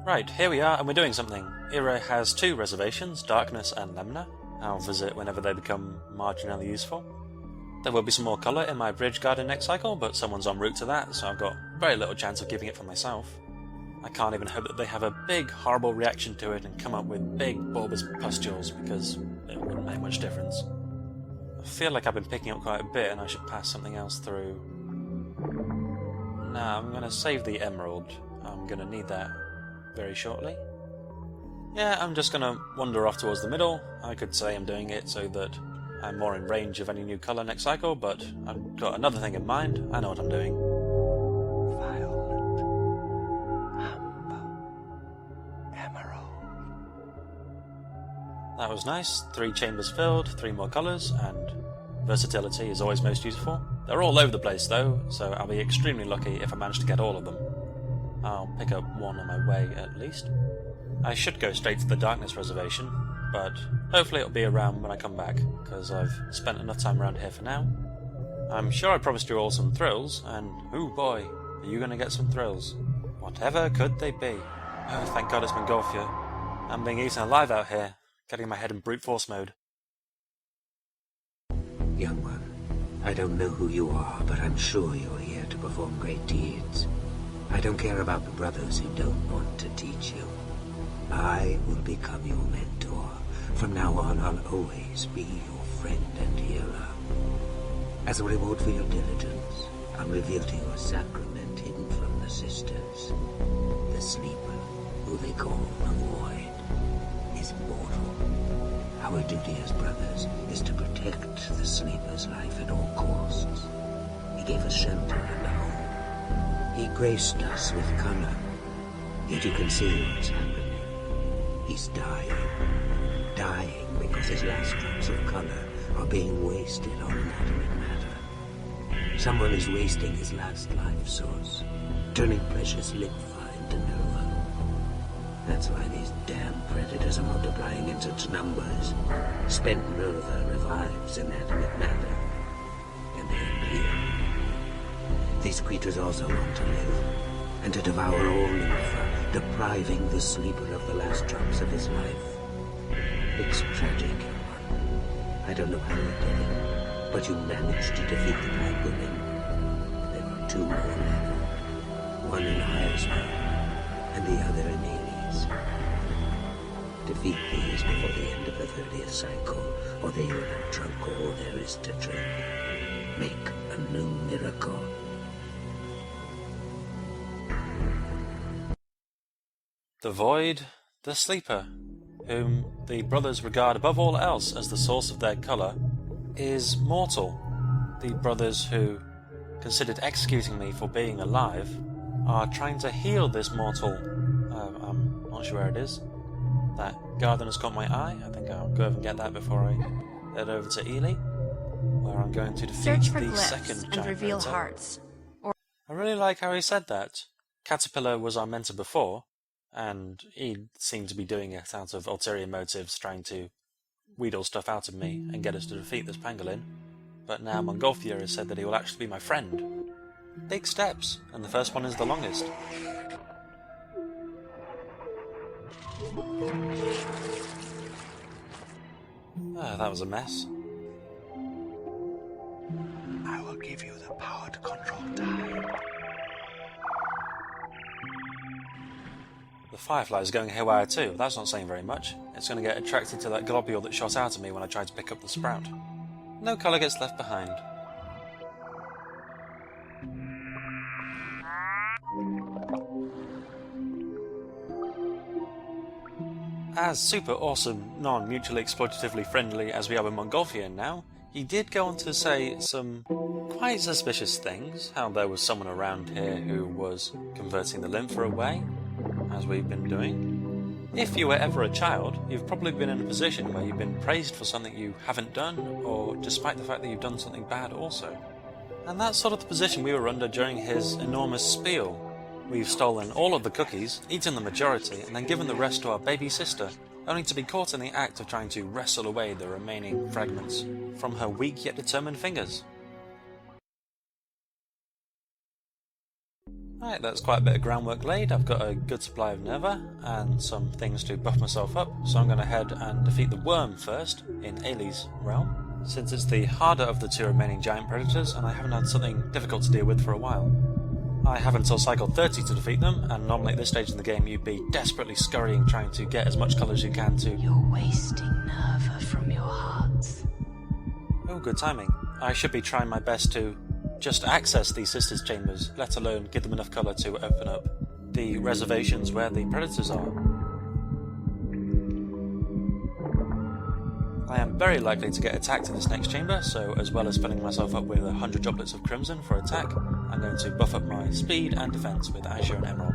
Right, here we are, and we're doing something. Ira has 2 reservations, Darkness and Lemna. I'll visit whenever they become marginally useful. There will be some more colour in my Bridge Garden next cycle, but someone's en route to that, so I've got very little chance of keeping it for myself. I can't even hope that they have a big, horrible reaction to it and come up with big, bulbous pustules, because it wouldn't make much difference. I feel like I've been picking up quite a bit, and I should pass something else through. Nah, I'm going to save the emerald. I'm going to need that very shortly. Yeah, I'm just going to wander off towards the middle. I could say I'm doing it so that I'm more in range of any new colour next cycle, but I've got another thing in mind. I know what I'm doing. Violet, amber, emerald. That was nice. 3 chambers filled, 3 more colours, and versatility is always most useful. They're all over the place though, so I'll be extremely lucky if I manage to get all of them. I'll pick up one on my way at least. I should go straight to the Darkness reservation, but hopefully it'll be around when I come back, because I've spent enough time around here for now. I'm sure I promised you all some thrills, and oh boy, are you going to get some thrills. Whatever could they be? Oh, thank God it's Mongolfia. I'm being eaten alive out here, getting my head in brute force mode. Young one, I don't know who you are, but I'm sure you're here to perform great deeds. I don't care about the brothers who don't want to teach you. I will become your mentor. From now on, I'll always be your friend and healer. As a reward for your diligence, I'll reveal to you a sacrament hidden from the sisters. The sleeper, who they call the Void, is mortal. Our duty as brothers is to protect the sleeper's life at all costs. He gave us shelter and a home. He graced us with color. Yet you can see what's happening. He's dying. Dying because his last drops of color are being wasted on inanimate matter. Someone is wasting his last life source, turning precious lympha into nova. That's why these damn predators are multiplying in such numbers. Spent nova revives inanimate matter, and they appear. These creatures also want to live, and to devour all lympha, depriving the sleeper of the last drops of his life. It's tragic. I don't know how you did it, but you managed to defeat the Pangolin. There are 2 more left. One in Hyosmar, and the other in Hades. Defeat these before the end of the 30th cycle, or they will have drunk all there is to drink. Make a new miracle. The Void, the Sleeper, whom the brothers regard above all else as the source of their colour, is mortal. The brothers who considered executing me for being alive are trying to heal this mortal. I'm not sure where it is. That garden has caught my eye. I think I'll go over and get that before I head over to Ely, where I'm going to defeat Search for the glyphs second and giant reveal predator. hearts. I really like how he said that. Caterpillar was our mentor before, and he seemed to be doing it out of ulterior motives, trying to wheedle stuff out of me and get us to defeat this pangolin. But now Mongolfia has said that he will actually be my friend. Big steps, and the first one is the longest. That was a mess. I will give you the power to control time. The firefly is going haywire too. That's not saying very much. It's going to get attracted to that globule that shot out at me when I tried to pick up the sprout. No colour gets left behind. As super awesome, non-mutually exploitatively friendly as we are with Mongolfian now, he did go on to say some quite suspicious things, how there was someone around here who was converting the lympha away, as we've been doing. If you were ever a child, you've probably been in a position where you've been praised for something you haven't done, or despite the fact that you've done something bad also. And that's sort of the position we were under during his enormous spiel. We've stolen all of the cookies, eaten the majority, and then given the rest to our baby sister, only to be caught in the act of trying to wrestle away the remaining fragments from her weak yet determined fingers. Right, that's quite a bit of groundwork laid. I've got a good supply of Neva and some things to buff myself up, so I'm going to head and defeat the worm first in Ailey's realm, since it's the harder of the two remaining giant predators and I haven't had something difficult to deal with for a while. I have until cycle 30 to defeat them, and normally at this stage in the game you'd be desperately scurrying trying to get as much colour as you can to... You're wasting Nerva from your hearts. Oh, good timing. I should be trying my best to just access these sisters' chambers, let alone give them enough colour to open up the reservations where the predators are. I am very likely to get attacked in this next chamber, so as well as filling myself up with 100 droplets of Crimson for attack, I'm going to buff up my speed and defense with Azure and Emerald.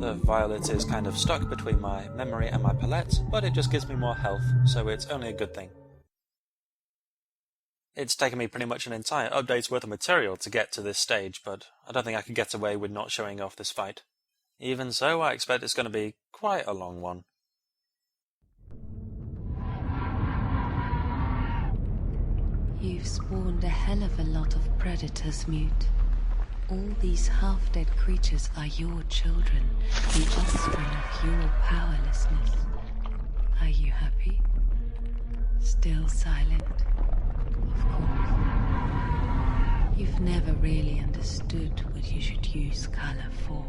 The violet is kind of stuck between my memory and my palette, but it just gives me more health, so it's only a good thing. It's taken me pretty much an entire update's worth of material to get to this stage, but I don't think I can get away with not showing off this fight. Even so, I expect it's going to be quite a long one. You've spawned a hell of a lot of predators, Mute. All these half-dead creatures are your children, the offspring of your powerlessness. Are you happy? Still silent? Of course. You've never really understood what you should use color for.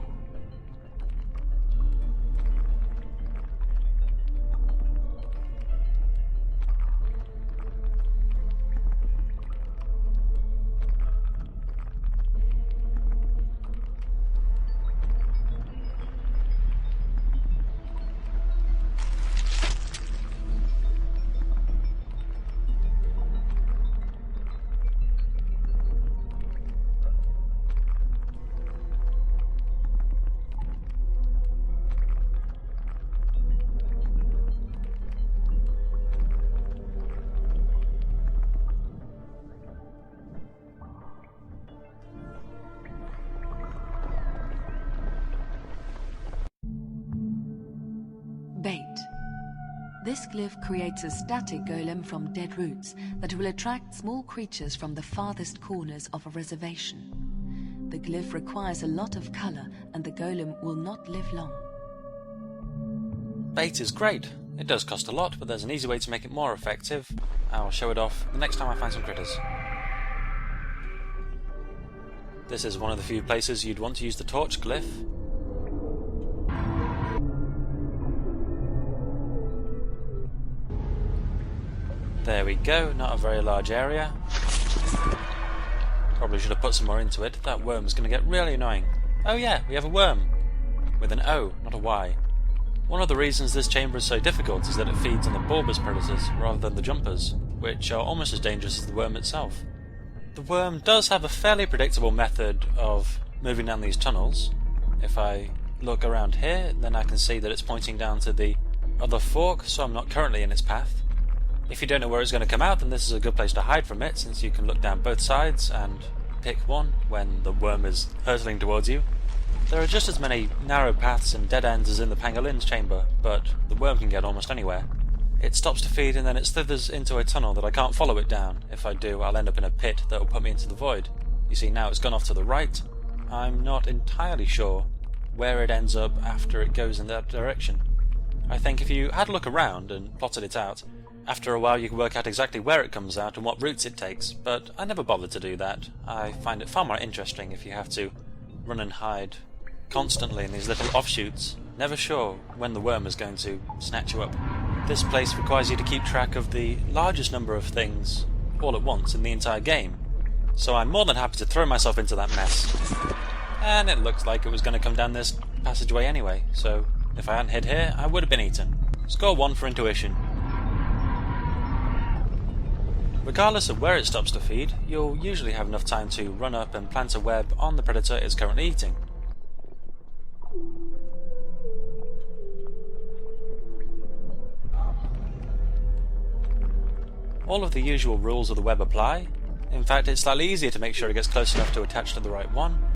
Bait. This glyph creates a static golem from dead roots that will attract small creatures from the farthest corners of a reservation. The glyph requires a lot of color and the golem will not live long. Bait is great. It does cost a lot, but there's an easy way to make it more effective. I'll show it off the next time I find some critters. This is one of the few places you'd want to use the torch glyph. There we go, not a very large area. Probably should have put some more into it. That worm's going to get really annoying. Oh yeah, we have a worm. With an O, not a Y. One of the reasons this chamber is so difficult is that it feeds on the bulbous predators rather than the jumpers, which are almost as dangerous as the worm itself. The worm does have a fairly predictable method of moving down these tunnels. If I look around here, then I can see that it's pointing down to the other fork, so I'm not currently in its path. If you don't know where it's going to come out, then this is a good place to hide from it, since you can look down both sides and pick one when the worm is hurtling towards you. There are just as many narrow paths and dead ends as in the Pangolin's chamber, but the worm can get almost anywhere. It stops to feed and then it slithers into a tunnel that I can't follow it down. If I do, I'll end up in a pit that will put me into the void. You see, now it's gone off to the right. I'm not entirely sure where it ends up after it goes in that direction. I think if you had a look around and plotted it out, after a while you can work out exactly where it comes out and what routes it takes, but I never bothered to do that. I find it far more interesting if you have to run and hide constantly in these little offshoots, never sure when the worm is going to snatch you up. This place requires you to keep track of the largest number of things all at once in the entire game, so I'm more than happy to throw myself into that mess. And it looks like it was going to come down this passageway anyway, so if I hadn't hid here, I would have been eaten. Score 1 for intuition. Regardless of where it stops to feed, you'll usually have enough time to run up and plant a web on the predator it's currently eating. All of the usual rules of the web apply. In fact, it's slightly easier to make sure it gets close enough to attach to the right one.